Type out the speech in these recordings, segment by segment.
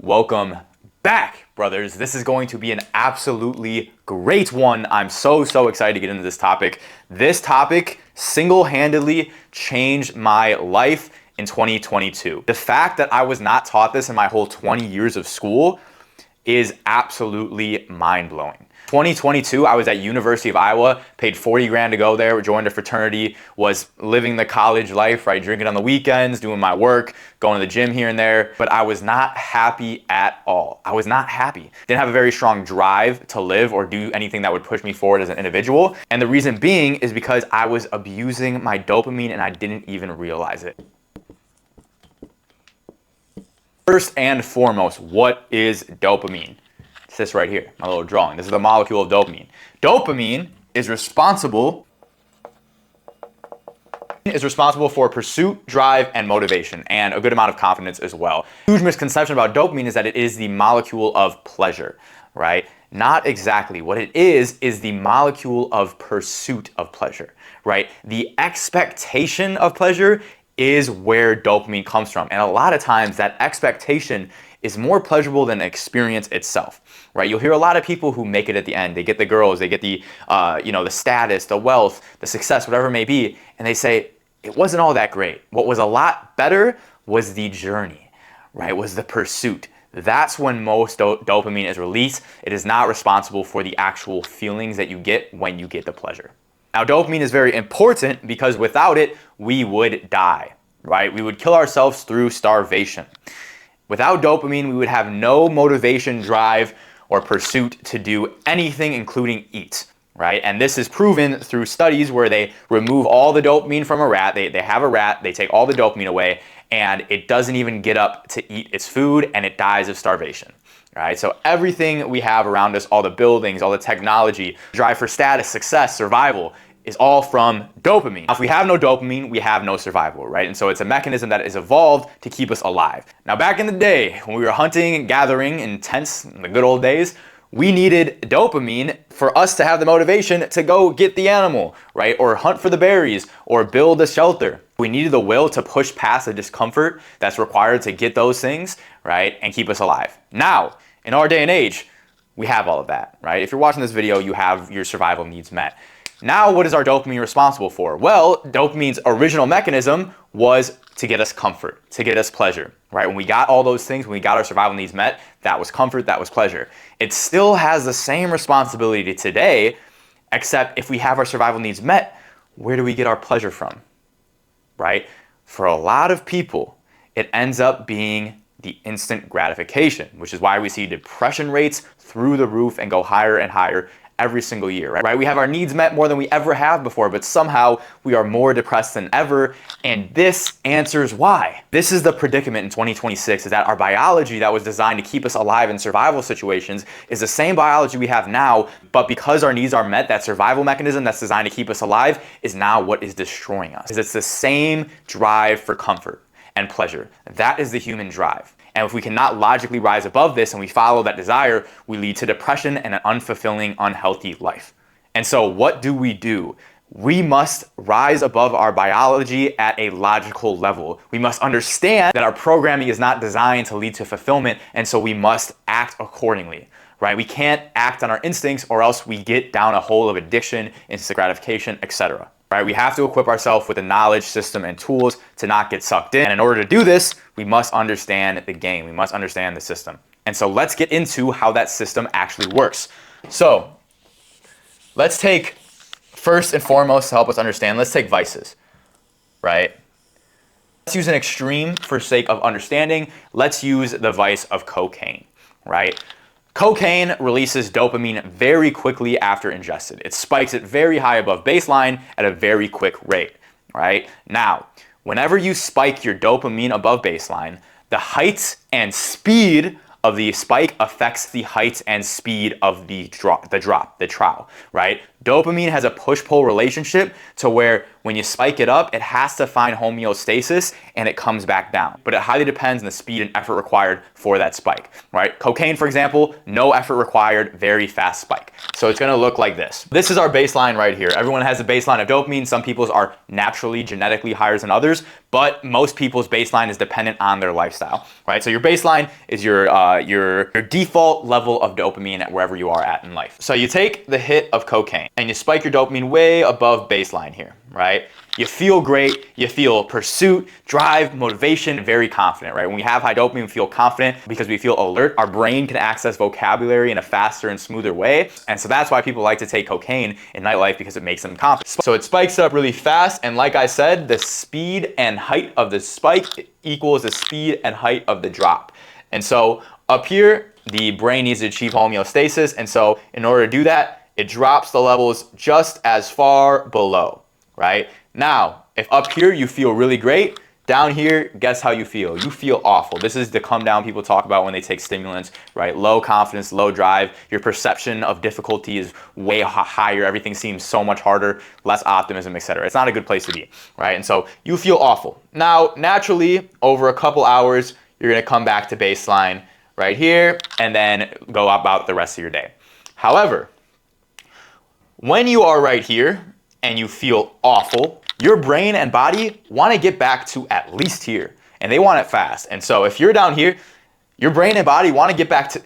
Welcome back, brothers. This is going to be an absolutely great one. I'm so excited to get into this topic. This topic single-handedly changed my life in 2022. The fact that I was not taught this in my whole 20 years of school is absolutely mind-blowing. 2022, I was at University of Iowa, paid 40 grand to go there, joined a fraternity, was living the college life, right? Drinking on the weekends, doing my work, going to the gym here and there, but I was not happy at all. I was not happy. Didn't have a very strong drive to live or do anything that would push me forward as an individual. And the reason being is because I was abusing my dopamine and I didn't even realize it. First and foremost, what is dopamine? It's this right here, my little drawing. This is the molecule of dopamine. Dopamine is responsible for pursuit, drive, and motivation, and a good amount of confidence as well. Huge misconception about dopamine is that it is the molecule of pleasure, right? Not exactly. What it is the molecule of pursuit of pleasure, right? The expectation of pleasure is where dopamine comes from. And a lot of times that expectation is more pleasurable than the experience itself, right? You'll hear a lot of people who make it at the end. They get the girls, they get the, the status, the wealth, the success, whatever it may be. And they say, it wasn't all that great. What was a lot better was the journey, right? Was the pursuit. That's when most dopamine is released. It is not responsible for the actual feelings that you get when you get the pleasure. Now, dopamine is very important because without it, we would die, right? We would kill ourselves through starvation. Without dopamine, we would have no motivation, drive, or pursuit to do anything, including eat, right? And this is proven through studies where they remove all the dopamine from a rat. They have a rat, they take all the dopamine away, and it doesn't even get up to eat its food, and it dies of starvation. Right? So everything we have around us, all the buildings, all the technology, drive for status, success, survival, is all from dopamine. Now, if we have no dopamine, we have no survival, right? And so it's a mechanism that is evolved to keep us alive. Now, back in the day, when we were hunting and gathering in tents in the good old days, we needed dopamine for us to have the motivation to go get the animal, right? Or hunt for the berries, or build a shelter. We needed the will to push past the discomfort that's required to get those things, right? And keep us alive. Now, in our day and age, we have all of that, right? If you're watching this video, you have your survival needs met. Now, what is our dopamine responsible for? Well, dopamine's original mechanism was to get us comfort, to get us pleasure, right? When we got all those things, when we got our survival needs met, that was comfort, that was pleasure. It still has the same responsibility today, except if we have our survival needs met, where do we get our pleasure from, right? For a lot of people, it ends up being the instant gratification, which is why we see depression rates through the roof and go higher and higher every single year, right? We have our needs met more than we ever have before, but somehow we are more depressed than ever, and this answers why. This is the predicament in 2026, is that our biology that was designed to keep us alive in survival situations is the same biology we have now, but because our needs are met, that survival mechanism that's designed to keep us alive is now what is destroying us. It's the same drive for comfort and pleasure. That is the human drive. And if we cannot logically rise above this and we follow that desire, we lead to depression and an unfulfilling, unhealthy life. And so what do? We must rise above our biology at a logical level. We must understand that our programming is not designed to lead to fulfillment, and so we must act accordingly, right? We can't act on our instincts or else we get down a hole of addiction, instant gratification, etc. Right? We have to equip ourselves with the knowledge, system, and tools to not get sucked in. And in order to do this, we must understand the game. We must understand the system. And so let's get into how that system actually works. So let's take, first and foremost, to help us understand, let's take vices, right? Let's use an extreme for sake of understanding. Let's use the vice of cocaine, right? Cocaine releases dopamine very quickly after ingested. It spikes it very high above baseline at a very quick rate, right? Now, whenever you spike your dopamine above baseline, the height and speed of the spike affects the height and speed of the trial, right? Dopamine has a push-pull relationship to where when you spike it up, it has to find homeostasis and it comes back down. But it highly depends on the speed and effort required for that spike, right? Cocaine, for example, no effort required, very fast spike. So it's gonna look like this. This is our baseline right here. Everyone has a baseline of dopamine. Some people's are naturally, genetically higher than others, but most people's baseline is dependent on their lifestyle, right? So your baseline is your default level of dopamine at wherever you are at in life. So you take the hit of cocaine and you spike your dopamine way above baseline here, right? You feel great, you feel pursuit, drive, motivation, very confident, right? When we have high dopamine, we feel confident because we feel alert. Our brain can access vocabulary in a faster and smoother way. And so that's why people like to take cocaine in nightlife, because it makes them confident. So it spikes up really fast. And like I said, the speed and height of the spike equals the speed and height of the drop. And so up here, the brain needs to achieve homeostasis. And so in order to do that, it drops the levels just as far below, right? Now, if up here you feel really great, down here, guess how you feel? You feel awful. This is the come down people talk about when they take stimulants, right? Low confidence, low drive. Your perception of difficulty is way higher. Everything seems so much harder, less optimism, etc. It's not a good place to be, right? And so you feel awful. Now, naturally, over a couple hours, you're gonna come back to baseline right here and then go about the rest of your day. However, when you are right here and you feel awful, your brain and body want to get back to at least here, and they want it fast. And so if you're down here, your brain and body want to get back to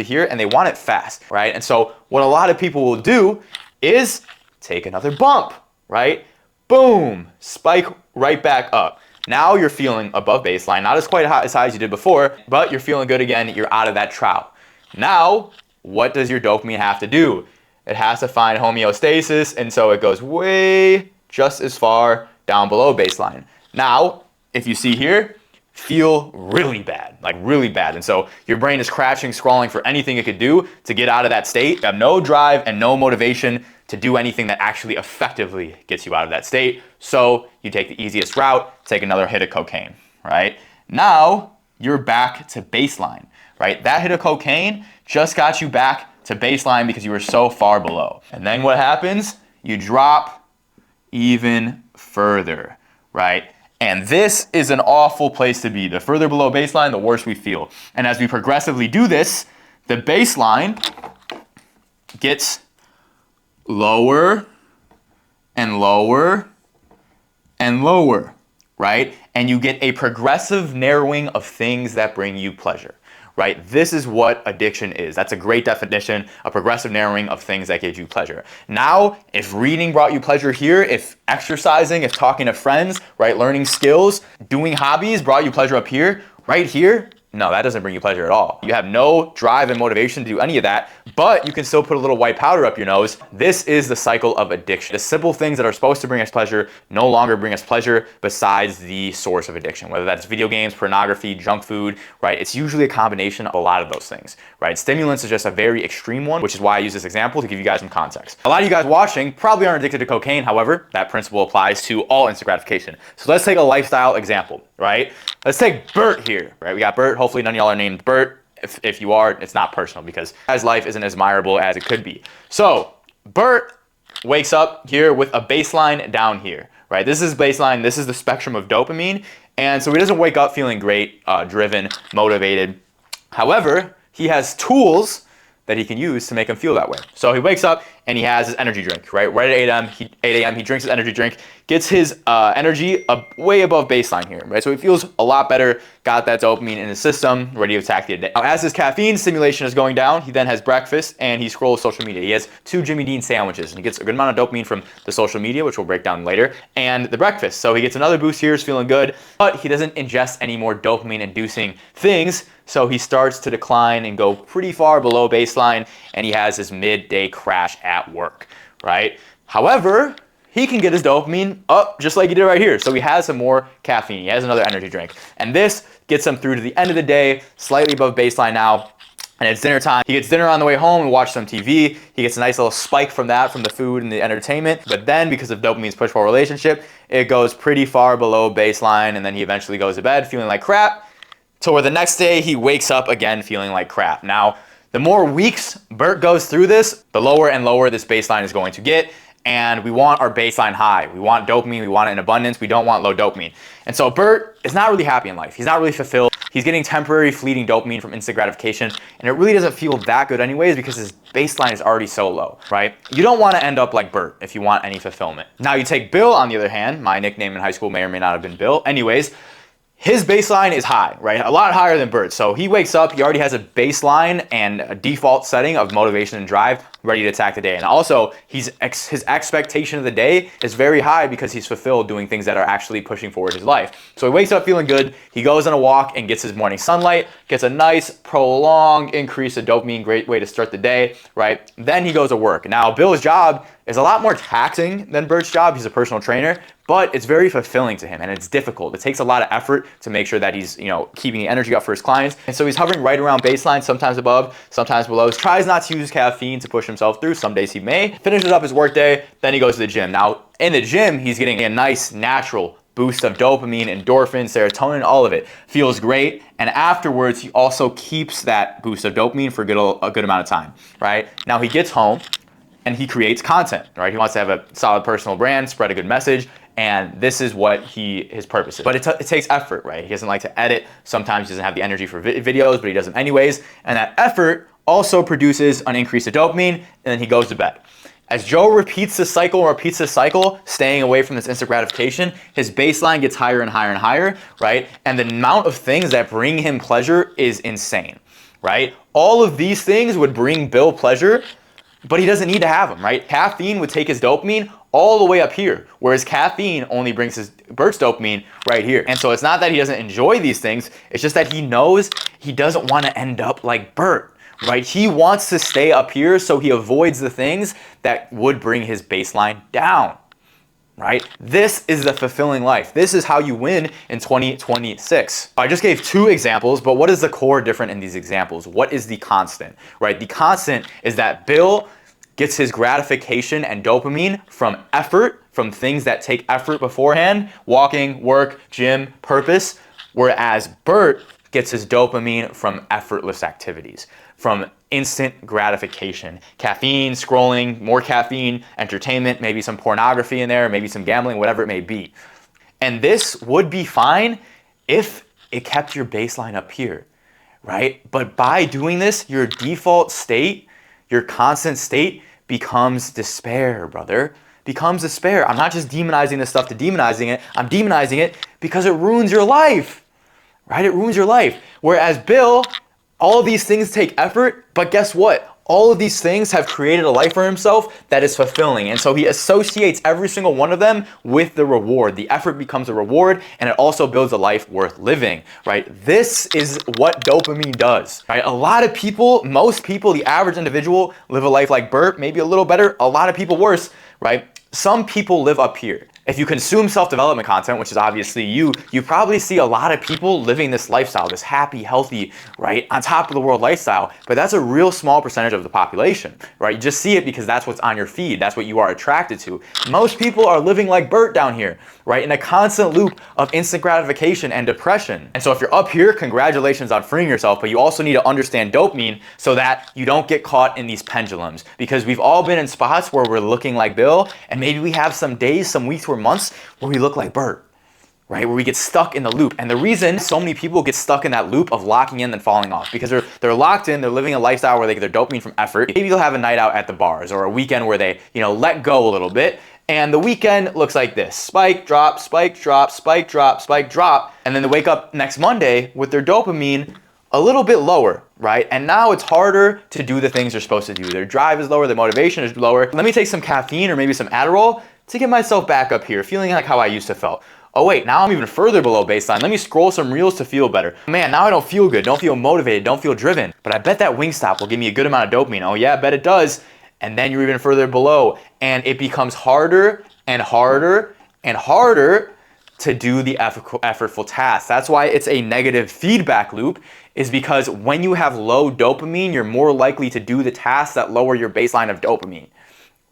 here, and they want it fast, right? And so what a lot of people will do is take another bump, right? Boom, spike right back up. Now you're feeling above baseline, not as quite as high as you did before, but you're feeling good again. You're out of that trough. Now, what does your dopamine have to do? It has to find homeostasis, and so it goes way just as far down below baseline. Now, if you see here, feel really bad, like really bad. And so your brain is crashing, scrolling for anything it could do to get out of that state. You have no drive and no motivation to do anything that actually effectively gets you out of that state. So you take the easiest route, take another hit of cocaine, right? Now you're back to baseline, right? That hit of cocaine just got you back to baseline because you were so far below. And then what happens? You drop even further, right? And this is an awful place to be. The further below baseline, the worse we feel. And as we progressively do this, the baseline gets lower and lower and lower, right? And you get a progressive narrowing of things that bring you pleasure. Right? This is what addiction is. That's a great definition, a progressive narrowing of things that give you pleasure. Now, if reading brought you pleasure here, if exercising, if talking to friends, right, learning skills, doing hobbies brought you pleasure up here, right here, no, that doesn't bring you pleasure at all. You have no drive and motivation to do any of that, but you can still put a little white powder up your nose. This is the cycle of addiction. The simple things that are supposed to bring us pleasure no longer bring us pleasure besides the source of addiction, whether that's video games, pornography, junk food, right? It's usually a combination of a lot of those things, right? Stimulants is just a very extreme one, which is why I use this example to give you guys some context. A lot of you guys watching probably aren't addicted to cocaine. However, that principle applies to all instant gratification. So let's take a lifestyle example, right? Let's take Bert here, right? We got Bert. Hopefully none of y'all are named Bert. If you are, it's not personal because his life isn't as admirable as it could be. So Bert wakes up here with a baseline down here, right? This is baseline. This is the spectrum of dopamine. And so he doesn't wake up feeling great, driven, motivated. However, he has tools that he can use to make him feel that way. So he wakes up and he has his energy drink, right? Right at 8 a.m., he drinks his energy drink, gets his energy way above baseline here, right? So he feels a lot better, got that dopamine in his system, ready to attack the day. Now, as his caffeine stimulation is going down, he then has breakfast and he scrolls social media. He has 2 Jimmy Dean sandwiches and he gets a good amount of dopamine from the social media, which we'll break down later, and the breakfast. So he gets another boost here, is feeling good, but he doesn't ingest any more dopamine-inducing things. So he starts to decline and go pretty far below baseline, and he has his midday crash at work, right? However, he can get his dopamine up just like he did right here. So he has some more caffeine. He has another energy drink. And this gets him through to the end of the day, slightly above baseline now, and it's dinner time. He gets dinner on the way home and watch some TV. He gets a nice little spike from that, from the food and the entertainment. But then because of dopamine's push-pull relationship, it goes pretty far below baseline, and then he eventually goes to bed feeling like crap. So where the next day he wakes up again feeling like crap. Now, the more weeks Bert goes through this, the lower and lower this baseline is going to get. and we want our baseline high. We want dopamine, we want it in abundance, we don't want low dopamine. And so Bert is not really happy in life. He's not really fulfilled. He's getting temporary fleeting dopamine from instant gratification, and it really doesn't feel that good anyways because his baseline is already so low, right? You don't want to end up like Bert if you want any fulfillment. Now you take Bill, on the other hand. My nickname in high school may or may not have been Bill. Anyways, his baseline is high, right? A lot higher than Bert. So he wakes up, he already has a baseline and a default setting of motivation and drive ready to attack the day. And also, his expectation of the day is very high because he's fulfilled doing things that are actually pushing forward his life. So he wakes up feeling good, he goes on a walk and gets his morning sunlight, gets a nice prolonged increase of dopamine, great way to start the day, right? Then he goes to work. Now, Bill's job is a lot more taxing than Bert's job. He's a personal trainer, but it's very fulfilling to him and it's difficult. It takes a lot of effort to make sure that he's, keeping the energy up for his clients. And so he's hovering right around baseline, sometimes above, sometimes below. He tries not to use caffeine to push himself through. Some days he may. Finishes up his workday, then he goes to the gym. Now, in the gym, he's getting a nice natural boost of dopamine, endorphins, serotonin, all of it. Feels great. And afterwards, he also keeps that boost of dopamine for a good amount of time, right? Now he gets home and he creates content, right? He wants to have a solid personal brand, spread a good message, and this is what his purpose is. But it takes effort, right? He doesn't like to edit. Sometimes he doesn't have the energy for videos, but he does them anyways. And that effort also produces an increase of dopamine, and then he goes to bed. As Joe repeats the cycle, staying away from this instant gratification, his baseline gets higher and higher and higher, right? And the amount of things that bring him pleasure is insane, right? All of these things would bring Bill pleasure, but he doesn't need to have them, right? Caffeine would take his dopamine all the way up here, whereas caffeine only brings Bert's dopamine right here. And so it's not that he doesn't enjoy these things, it's just that he knows he doesn't want to end up like Bert, right? He wants to stay up here, so he avoids the things that would bring his baseline down, right? This is the fulfilling life. This is how you win in 2026. I just gave 2 examples, but what is the core different in these examples? What is the constant, right? The constant is that Bill gets his gratification and dopamine from effort, from things that take effort beforehand, walking, work, gym, purpose, whereas Bert gets his dopamine from effortless activities, from instant gratification, caffeine, scrolling, more caffeine, entertainment, maybe some pornography in there, maybe some gambling, whatever it may be. And this would be fine if it kept your baseline up here, right? But by doing this, your default state, your constant state becomes despair, brother. Becomes despair. I'm not just demonizing this stuff to demonizing it. I'm demonizing it because it ruins your life, right? It ruins your life. Whereas Bill, all of these things take effort, but guess what? All of these things have created a life for himself that is fulfilling. And so he associates every single one of them with the reward. The effort becomes a reward, and it also builds a life worth living, right? This is what dopamine does, right? A lot of people, most people, the average individual live a life like Bert, maybe a little better, a lot of people worse, right? Some people live up here. If you consume self-development content, which is obviously you probably see a lot of people living this lifestyle, this happy, healthy, right, on top of the world lifestyle, but that's a real small percentage of the population, right? You just see it because that's what's on your feed. That's what you are attracted to. Most people are living like Bert down here, right, in a constant loop of instant gratification and depression. And so if you're up here, congratulations on freeing yourself, but you also need to understand dopamine so that you don't get caught in these pendulums, because we've all been in spots where we're looking like Bill, and maybe we have some days, some weeks, or months where we look like Bert, right? Where we get stuck in the loop. And the reason so many people get stuck in that loop of locking in and falling off, because they're locked in, they're living a lifestyle where they get their dopamine from effort. Maybe they'll have a night out at the bars or a weekend where they, let go a little bit. And the weekend looks like this: spike, drop, spike, drop, spike, drop, spike, drop. And then they wake up next Monday with their dopamine a little bit lower, right? And now it's harder to do the things they're supposed to do. Their drive is lower, their motivation is lower. Let me take some caffeine or maybe some Adderall to get myself back up here, feeling like how I used to felt. Oh wait, now I'm even further below baseline. Let me scroll some reels to feel better. Man, now I don't feel good, don't feel motivated, don't feel driven. But I bet that Wingstop will give me a good amount of dopamine. Oh yeah, I bet it does. And then you're even further below. And it becomes harder and harder and harder to do the effortful tasks. That's why it's a negative feedback loop, is because when you have low dopamine, you're more likely to do the tasks that lower your baseline of dopamine,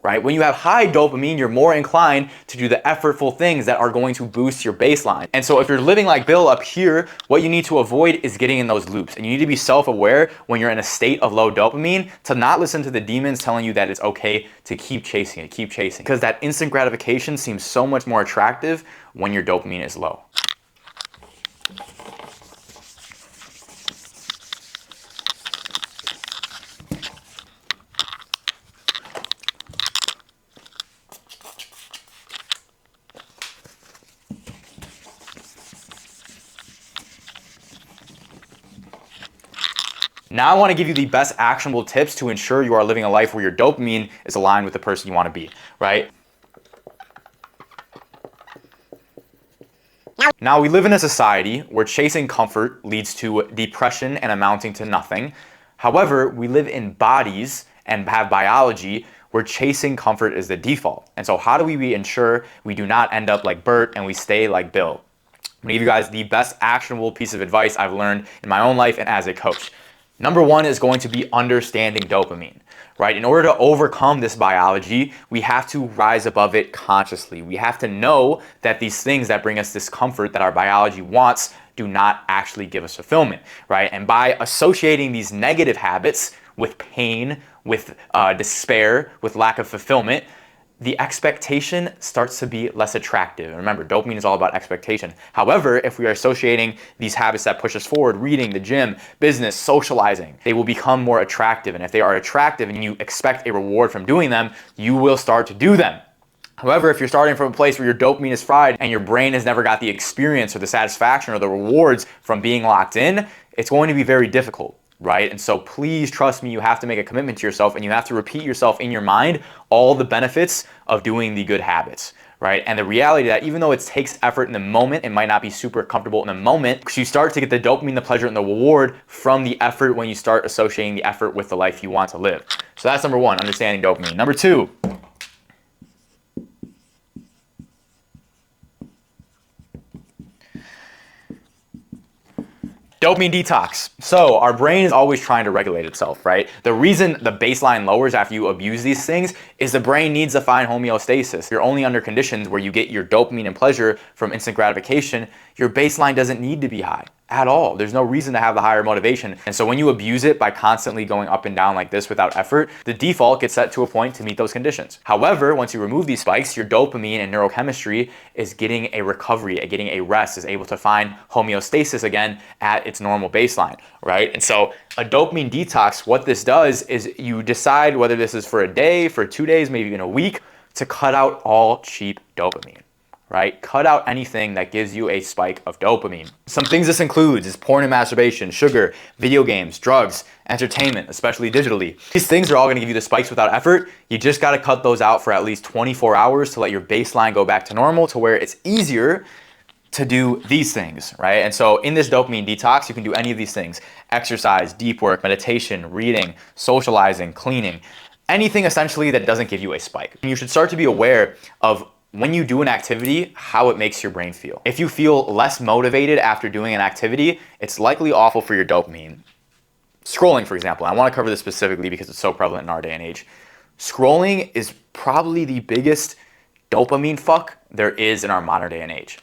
right? When you have high dopamine, you're more inclined to do the effortful things that are going to boost your baseline. And so if you're living like Bill up here, what you need to avoid is getting in those loops. And you need to be self-aware when you're in a state of low dopamine to not listen to the demons telling you that it's okay to keep chasing it, keep chasing. Because that instant gratification seems so much more attractive when your dopamine is low. Now I want to give you the best actionable tips to ensure you are living a life where your dopamine is aligned with the person you want to be, right? Now we live in a society where chasing comfort leads to depression and amounting to nothing. However, we live in bodies and have biology where chasing comfort is the default. And so how do we ensure we do not end up like Bert and we stay like Bill? I'm gonna give you guys the best actionable piece of advice I've learned in my own life and as a coach. Number one is going to be understanding dopamine, right? In order to overcome this biology, we have to rise above it consciously. We have to know that these things that bring us discomfort that our biology wants do not actually give us fulfillment, right? And by associating these negative habits with pain, with despair, with lack of fulfillment, the expectation starts to be less attractive. And remember, dopamine is all about expectation. However, if we are associating these habits that push us forward, reading, the gym, business, socializing, they will become more attractive. And if they are attractive and you expect a reward from doing them, you will start to do them. However, if you're starting from a place where your dopamine is fried and your brain has never got the experience or the satisfaction or the rewards from being locked in, it's going to be very difficult. Right? And so please trust me, you have to make a commitment to yourself and you have to repeat yourself in your mind all the benefits of doing the good habits, right? And the reality that even though it takes effort in the moment, it might not be super comfortable in the moment, because you start to get the dopamine, the pleasure, and the reward from the effort when you start associating the effort with the life you want to live. So that's number one, understanding dopamine. Number two, dopamine detox. So our brain is always trying to regulate itself, right? The reason the baseline lowers after you abuse these things is the brain needs to find homeostasis. You're only under conditions where you get your dopamine and pleasure from instant gratification. Your baseline doesn't need to be high at all. There's no reason to have the higher motivation. And so when you abuse it by constantly going up and down like this without effort, the default gets set to a point to meet those conditions. However, once you remove these spikes, your dopamine and neurochemistry is getting a recovery, getting a rest, is able to find homeostasis again at its normal baseline, right? And so a dopamine detox, what this does is you decide whether this is for a day, for 2 days, maybe even a week, to cut out all cheap dopamine. Right? Cut out anything that gives you a spike of dopamine. Some things this includes is porn and masturbation, sugar, video games, drugs, entertainment, especially digitally. These things are all gonna give you the spikes without effort. You just gotta cut those out for at least 24 hours to let your baseline go back to normal, to where it's easier to do these things, right? And so in this dopamine detox, you can do any of these things: exercise, deep work, meditation, reading, socializing, cleaning, anything essentially that doesn't give you a spike. And you should start to be aware of when you do an activity, how it makes your brain feel. If you feel less motivated after doing an activity, it's likely awful for your dopamine. Scrolling, for example, I want to cover this specifically because it's so prevalent in our day and age. Scrolling is probably the biggest dopamine fuck there is in our modern day and age.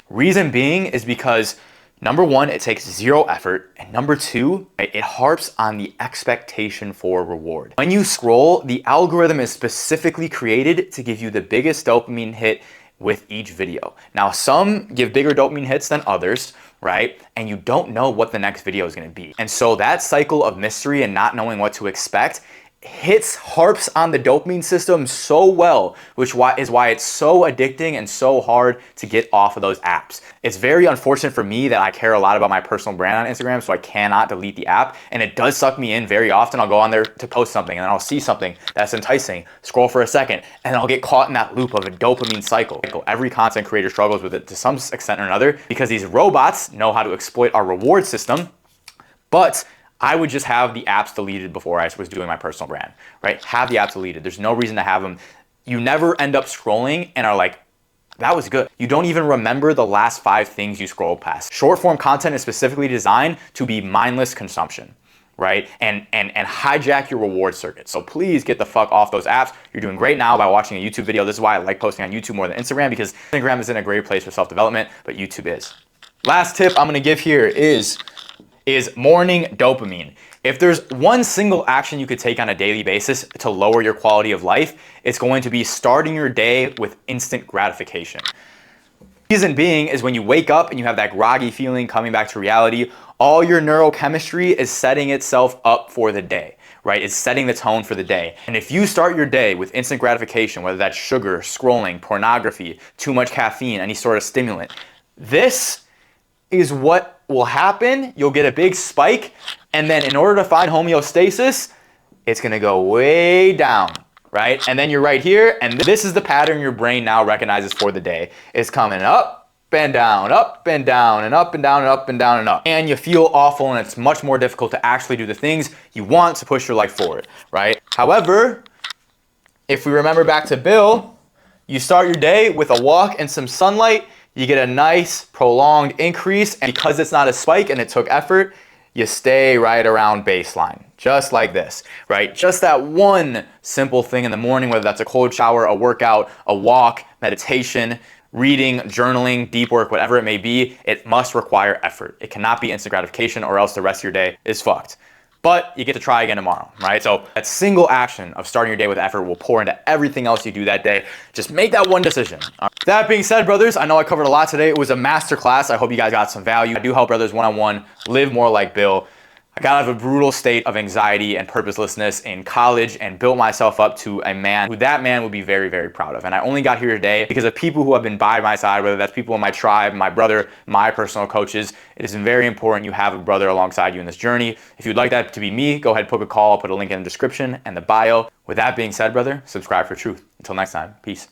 Reason being is because number one, it takes zero effort, and number two, it harps on the expectation for reward. When you scroll, the algorithm is specifically created to give you the biggest dopamine hit with each video. Now, some give bigger dopamine hits than others, right? And you don't know what the next video is gonna be. And so that cycle of mystery and not knowing what to expect harps on the dopamine system so well, which is why it's so addicting and so hard to get off of those apps. It's very unfortunate for me that I care a lot about my personal brand on Instagram, so I cannot delete the app, and it does suck me in very often. I'll go on there to post something and then I'll see something that's enticing, scroll for a second, and I'll get caught in that loop of a dopamine cycle. Every content creator struggles with it to some extent or another, because these robots know how to exploit our reward system. But I would just have the apps deleted before I was doing my personal brand, right? Have the apps deleted. There's no reason to have them. You never end up scrolling and are like, that was good. You don't even remember the last 5 things you scrolled past. Short form content is specifically designed to be mindless consumption, right? And hijack your reward circuit. So please get the fuck off those apps. You're doing great now by watching a YouTube video. This is why I like posting on YouTube more than Instagram, because Instagram isn't a great place for self-development, but YouTube is. Last tip I'm gonna give here is morning dopamine. If there's one single action you could take on a daily basis to lower your quality of life, it's going to be starting your day with instant gratification. Reason being is when you wake up and you have that groggy feeling coming back to reality, all your neurochemistry is setting itself up for the day, right? It's setting the tone for the day. And if you start your day with instant gratification, whether that's sugar, scrolling, pornography, too much caffeine, any sort of stimulant, this is what will happen. You'll get a big spike, and then in order to find homeostasis, it's gonna go way down, right? And then you're right here, and this is the pattern your brain now recognizes for the day. It's coming up and down, up and down, and up and down, and up and down, and up. And you feel awful, and it's much more difficult to actually do the things you want to push your life forward, right? However, if we remember back to Bill, you start your day with a walk and some sunlight, you get a nice prolonged increase, and because it's not a spike and it took effort, you stay right around baseline, just like this, right? Just that one simple thing in the morning, whether that's a cold shower, a workout, a walk, meditation, reading, journaling, deep work, whatever it may be, it must require effort. It cannot be instant gratification, or else the rest of your day is fucked. But you get to try again tomorrow, right? So that single action of starting your day with effort will pour into everything else you do that day. Just make that one decision. That being said, brothers, I know I covered a lot today. It was a masterclass. I hope you guys got some value. I do help brothers one-on-one live more like Bill. I got out of a brutal state of anxiety and purposelessness in college and built myself up to a man who that man would be very, very proud of. And I only got here today because of people who have been by my side, whether that's people in my tribe, my brother, my personal coaches. It is very important you have a brother alongside you in this journey. If you'd like that to be me, go ahead and book a call. I'll put a link in the description and the bio. With that being said, brother, subscribe for truth. Until next time, peace.